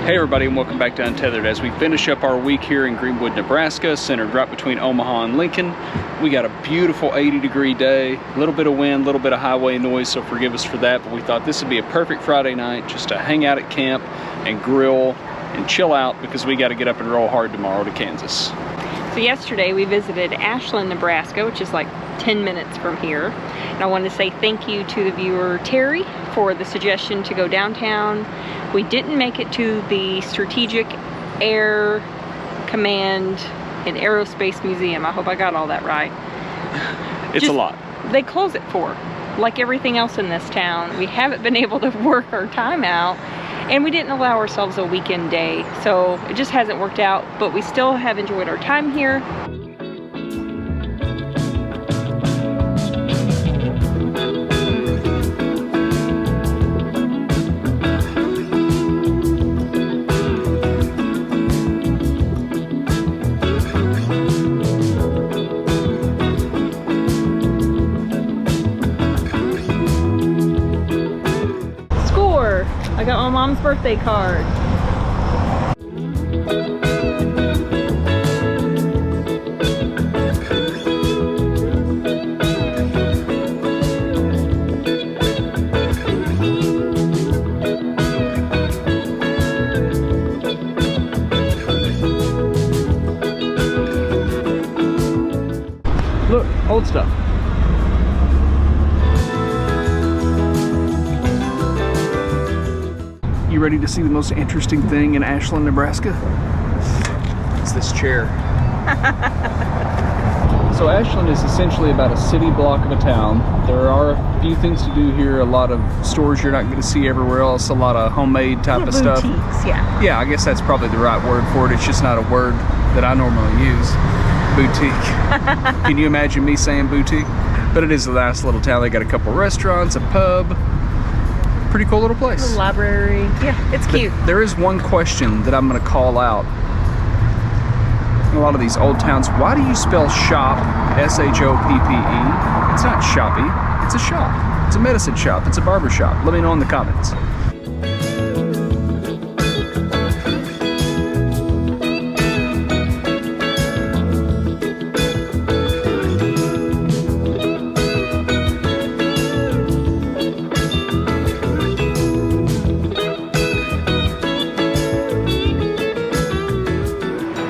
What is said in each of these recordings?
Hey everybody, and welcome back to Untethered. As we finish up our week here in Greenwood, Nebraska, centered right between Omaha and Lincoln, we got a beautiful 80-degree day, a little bit of wind, a little bit of highway noise, so forgive us for that, but we thought this would be a perfect Friday night just to hang out at camp and grill and chill out because we got to get up and roll hard tomorrow to Kansas. So yesterday we visited Ashland, Nebraska, which is like 10 minutes from here. And I wanted to say thank you to the viewer Terry for the suggestion to go downtown. We didn't make it to the Strategic Air Command and Aerospace Museum. I hope I got all that right. It's a lot. They close at 4, like everything else in this town. We haven't been able to work our time out, and we didn't allow ourselves a weekend day, so it just hasn't worked out, but we still have enjoyed our time here. I got my mom's birthday card. Look, old stuff. You ready to see the most interesting thing in Ashland, Nebraska? It's this chair. So Ashland is essentially about a city block of a town. There are a few things to do here, a lot of stores you're not going to see everywhere else, a lot of homemade type of stuff. Boutiques, yeah. Yeah, I guess that's probably the right word for it. It's just not a word that I normally use. Boutique. Can you imagine me saying boutique? But it is a nice little town. They got a couple restaurants, a pub. Pretty cool little place. A library. Yeah, it's cute. There is one question that I'm going to call out. In a lot of these old towns, why do you spell shop S-H-O-P-P-E? It's not shoppy, it's a shop. It's a medicine shop, it's a barber shop. Let me know in the comments.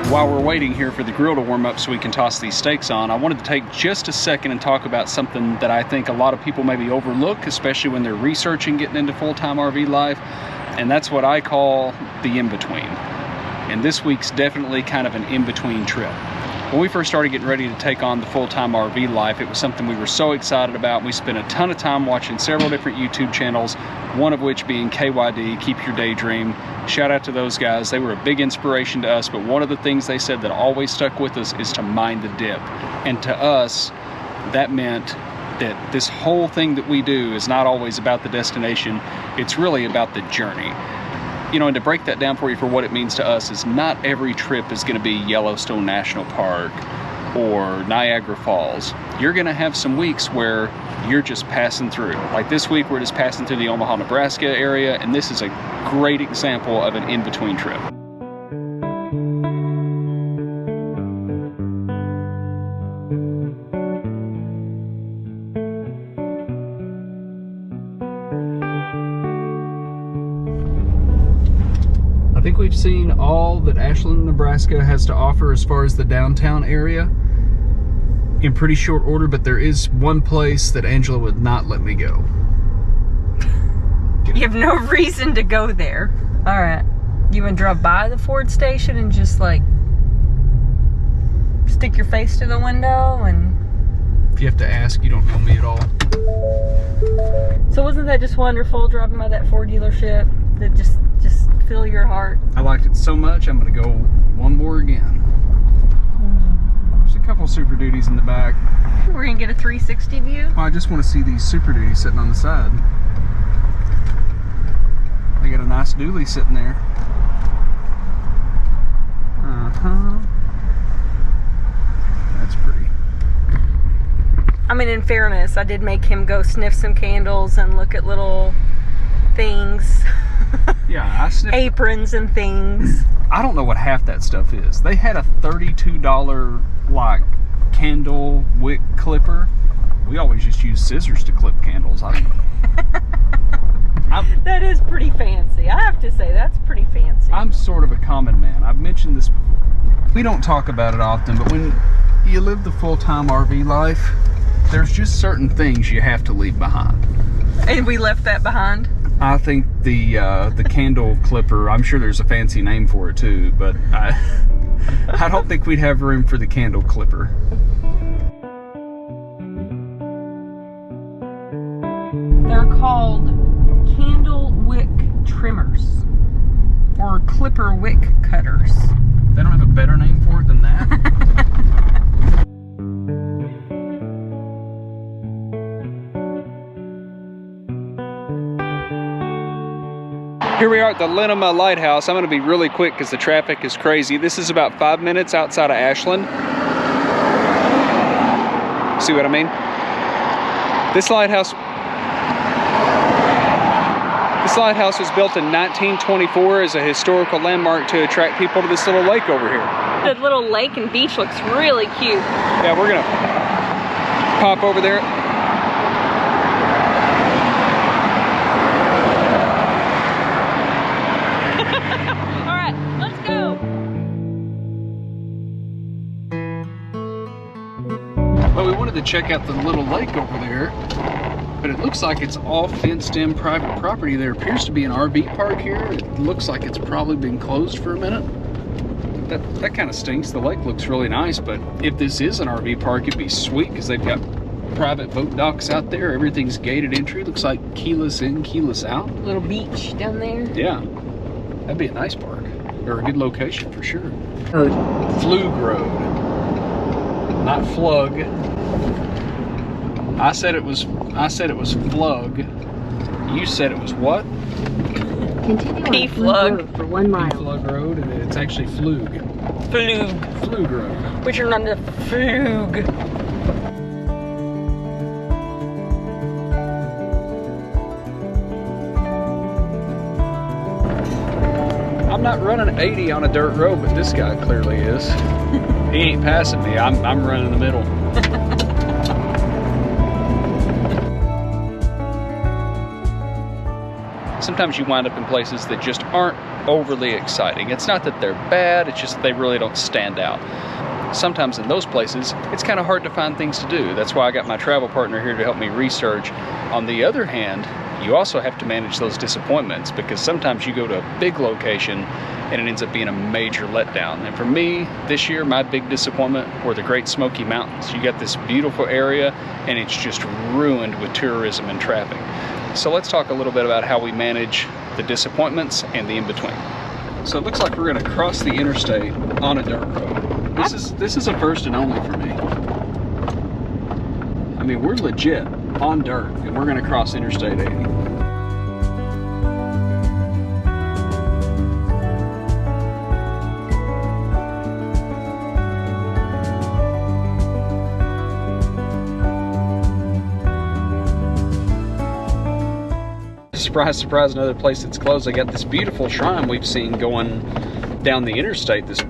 While we're waiting here for the grill to warm up so we can toss these steaks on, I wanted to take just a second and talk about something that I think a lot of people maybe overlook, especially when they're researching getting into full-time RV life, and that's what I call the in-between. And this week's definitely kind of an in-between trip. When we first started getting ready to take on the full-time RV life, it was something we were so excited about. We spent a ton of time watching several different YouTube channels, one of which being KYD, Keep Your Daydream. Shout out to those guys. They were a big inspiration to us, but one of the things they said that always stuck with us is to mind the dip. And to us, that meant that this whole thing that we do is not always about the destination, it's really about the journey. You know, and to break that down for you for what it means to us is not every trip is going to be Yellowstone National Park or Niagara Falls. You're going to have some weeks where you're just passing through. Like this week, we're just passing through the Omaha, Nebraska area, and this is a great example of an in-between trip. I think we've seen all that Ashland, Nebraska has to offer as far as the downtown area in pretty short order, but there is one place that Angela would not let me go. You have no reason to go there. All right. You want to drive by the Ford station and just like stick your face to the window and... If you have to ask, you don't know me at all. So wasn't that just wonderful driving by that Ford dealership that just fill your heart? I liked it so much, I'm going to go one more again. There's a couple Super Duties in the back. We're going to get a 360 view? Well, I just want to see these Super Duties sitting on the side. They got a nice dually sitting there. That's pretty. I mean, in fairness, I did make him go sniff some candles and look at little things. Yeah, aprons and things. I don't know what half that stuff is. They had a $32 like candle wick clipper. We always just use scissors to clip candles. I don't know. That is pretty fancy. I have to say, that's pretty fancy. I'm sort of a common man. I've mentioned this before. We don't talk about it often, but when you live the full-time RV life, there's just certain things you have to leave behind. And we left that behind? I think the candle clipper, I'm sure there's a fancy name for it too, but I don't think we'd have room for the candle clipper. They're called candle wick trimmers or clipper wick cutters. They don't have a better name for it than that? Here we are at the Linoma Lighthouse. I'm going to be really quick because the traffic is crazy. This is about 5 minutes outside of Ashland. See what I mean? This lighthouse was built in 1924 as a historical landmark to attract people to this little lake over here. The little lake and beach looks really cute. Yeah, we're gonna pop over there. All right, let's go. Well, we wanted to check out the little lake over there, but it looks like it's all fenced-in private property. There appears to be an RV park here. It looks like it's probably been closed for a minute. That kind of stinks. The lake looks really nice, but if this is an RV park, it'd be sweet because they've got private boat docks out there. Everything's gated entry. Looks like keyless in, keyless out. Little beach down there. Yeah, that'd be a nice park or a good location for sure. Road. Flug Road, not Flug. I said it was Flug. You said it was what? Continue on P Flug Flug. Road for 1 mile. Flug Road, and it's actually Flug. Flug Road. Which are not the flug. I'm not running 80 on a dirt road, but this guy clearly is. He ain't passing me. I'm running in the middle. Sometimes you wind up in places that just aren't overly exciting. It's not that they're bad, it's just that they really don't stand out. Sometimes in those places, it's kind of hard to find things to do. That's why I got my travel partner here to help me research. On the other hand, you also have to manage those disappointments because sometimes you go to a big location and it ends up being a major letdown. And for me, this year, my big disappointment were the Great Smoky Mountains. You got this beautiful area and it's just ruined with tourism and traffic. So let's talk a little bit about how we manage the disappointments and the in-between. So it looks like we're gonna cross the interstate on a dirt road. This is a first and only for me. I mean, we're legit on dirt and we're gonna cross Interstate 80. Surprise, surprise, another place that's closed. I got this beautiful shrine we've seen going down the interstate. It's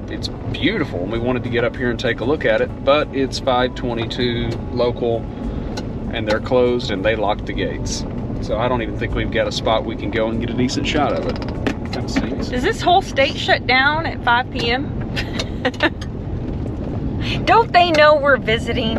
beautiful, and we wanted to get up here and take a look at it, but it's 5:22 local, and they're closed, and they locked the gates. So I don't even think we've got a spot we can go and get a decent shot of it. Kind of stinks. Does this whole state shut down at 5 p.m.? Don't they know we're visiting?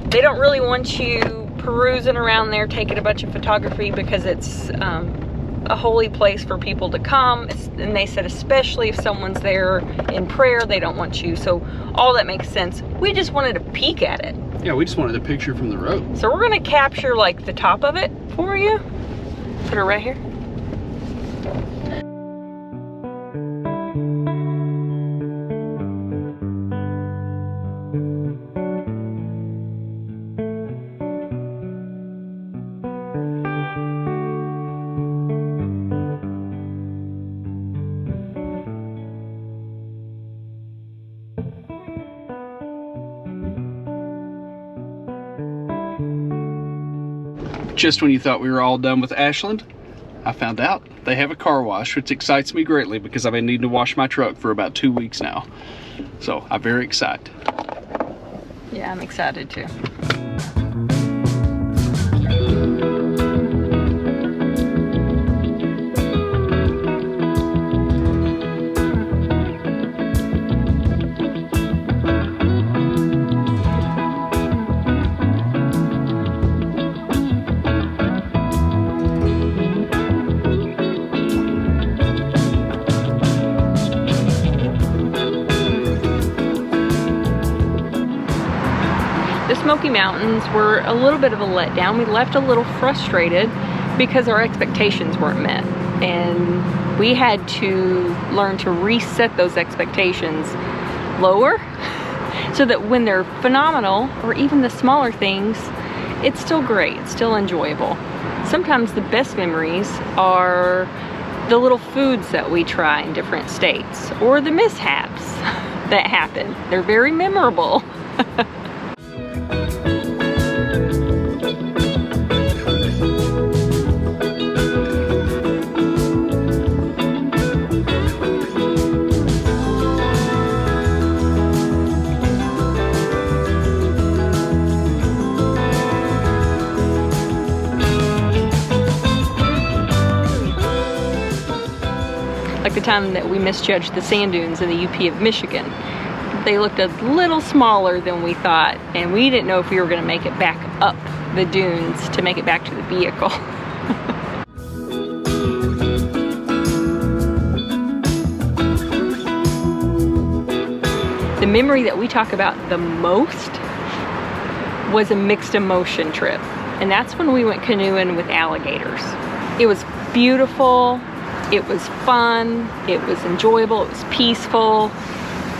They don't really want you perusing around there taking a bunch of photography because it's a holy place for people to come, and they said especially if someone's there in prayer, they don't want you. So all that makes sense. We just wanted a peek at it. Yeah, we just wanted a picture from the road. So we're gonna capture like the top of it for you. Put her right here. Just when you thought we were all done with Ashland, I found out they have a car wash, which excites me greatly because I've been needing to wash my truck for about 2 weeks now. So I'm very excited. Yeah, I'm excited too. The Smoky Mountains were a little bit of a letdown. We left a little frustrated because our expectations weren't met. And we had to learn to reset those expectations lower so that when they're phenomenal, or even the smaller things, it's still great, it's still enjoyable. Sometimes the best memories are the little foods that we try in different states, or the mishaps that happen. They're very memorable. Like the time that we misjudged the sand dunes in the UP of Michigan. They looked a little smaller than we thought, and we didn't know if we were going to make it back up the dunes to make it back to the vehicle. The memory that we talk about the most was a mixed emotion trip, and that's when we went canoeing with alligators. It was beautiful. It was fun, it was enjoyable, it was peaceful,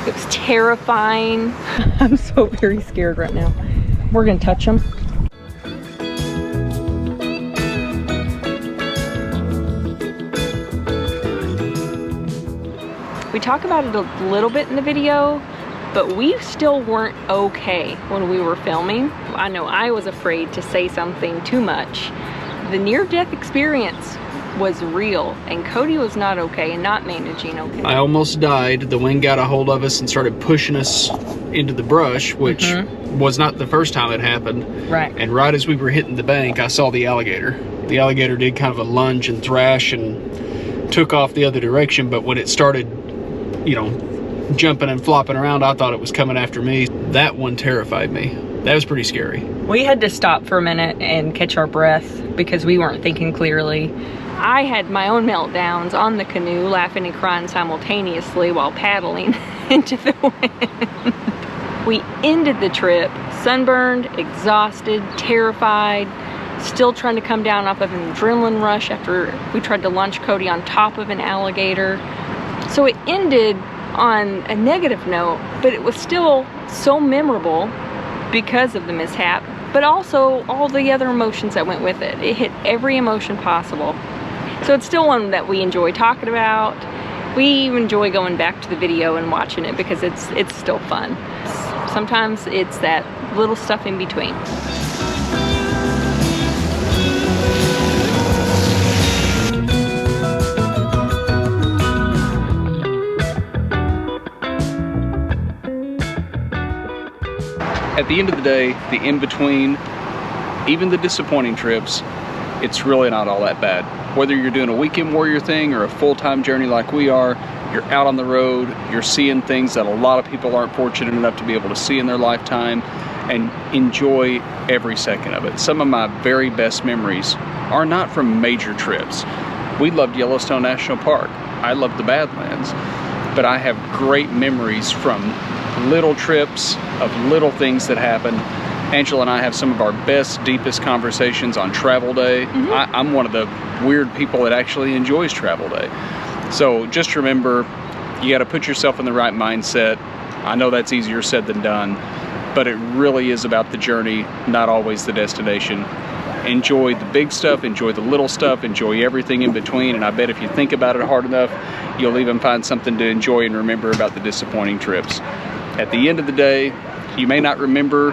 it was terrifying. I'm so very scared right now. We're gonna touch them. We talk about it a little bit in the video, but we still weren't okay when we were filming. I know I was afraid to say something too much. The near-death experience was real, and Cody was not okay and not managing okay. I almost died. The wind got a hold of us and started pushing us into the brush, which was not the first time it happened. Right. And right as we were hitting the bank, I saw the alligator. The alligator did kind of a lunge and thrash and took off the other direction, but when it started, you know, jumping and flopping around, I thought it was coming after me. That one terrified me. That was pretty scary. We had to stop for a minute and catch our breath because we weren't thinking clearly. I had my own meltdowns on the canoe, laughing and crying simultaneously while paddling into the wind. We ended the trip sunburned, exhausted, terrified, still trying to come down off of an adrenaline rush after we tried to launch Cody on top of an alligator. So it ended on a negative note, but it was still so memorable because of the mishap, but also all the other emotions that went with it. It hit every emotion possible. So it's still one that we enjoy talking about. We enjoy going back to the video and watching it because it's still fun. Sometimes it's that little stuff in between. At the end of the day, the in-between, even the disappointing trips, it's really not all that bad. Whether you're doing a weekend warrior thing or a full-time journey like we are, you're out on the road, you're seeing things that a lot of people aren't fortunate enough to be able to see in their lifetime, and enjoy every second of it. Some of my very best memories are not from major trips. We loved Yellowstone National Park. I loved the Badlands. But I have great memories from little trips of little things that happened. Angela and I have some of our best, deepest conversations on travel day. I'm one of the weird people that actually enjoys travel day. So just remember, you got to put yourself in the right mindset. I know that's easier said than done, but it really is about the journey, not always the destination. Enjoy the big stuff, enjoy the little stuff, enjoy everything in between, and I bet if you think about it hard enough, you'll even find something to enjoy and remember about the disappointing trips. At the end of the day, you may not remember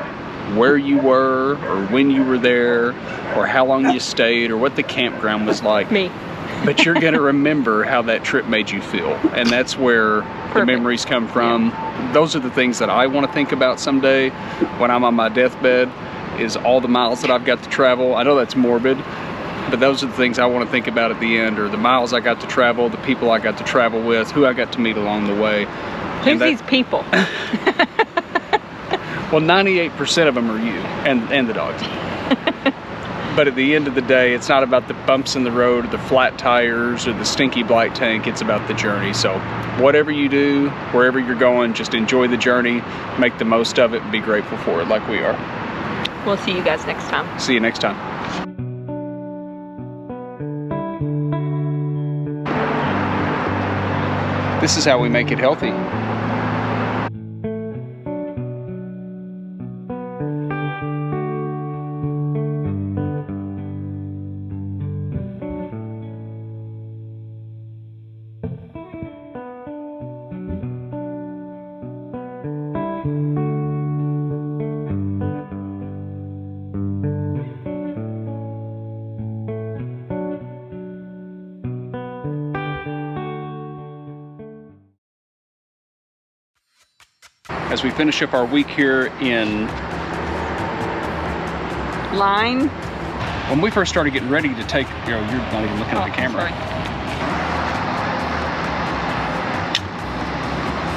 where you were or when you were there or how long you stayed or what the campground was like. Me. but you're gonna remember how that trip made you feel. And that's where the memories come from. Yeah. Those are the things that I wanna think about someday when I'm on my deathbed, is all the miles that I've got to travel. I know that's morbid, but those are the things I wanna think about at the end, or the miles I got to travel, the people I got to travel with, who I got to meet along the way. Who's these people? Well, 98% of them are you and the dogs. But at the end of the day, it's not about the bumps in the road, or the flat tires, or the stinky blight tank. It's about the journey. So whatever you do, wherever you're going, just enjoy the journey, make the most of it, and be grateful for it like we are. We'll see you guys next time. See you next time. This is how we make it healthy. As we finish up our week here in Line. When we first started getting ready to take, you're not even looking at the camera.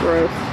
Sorry. Gross.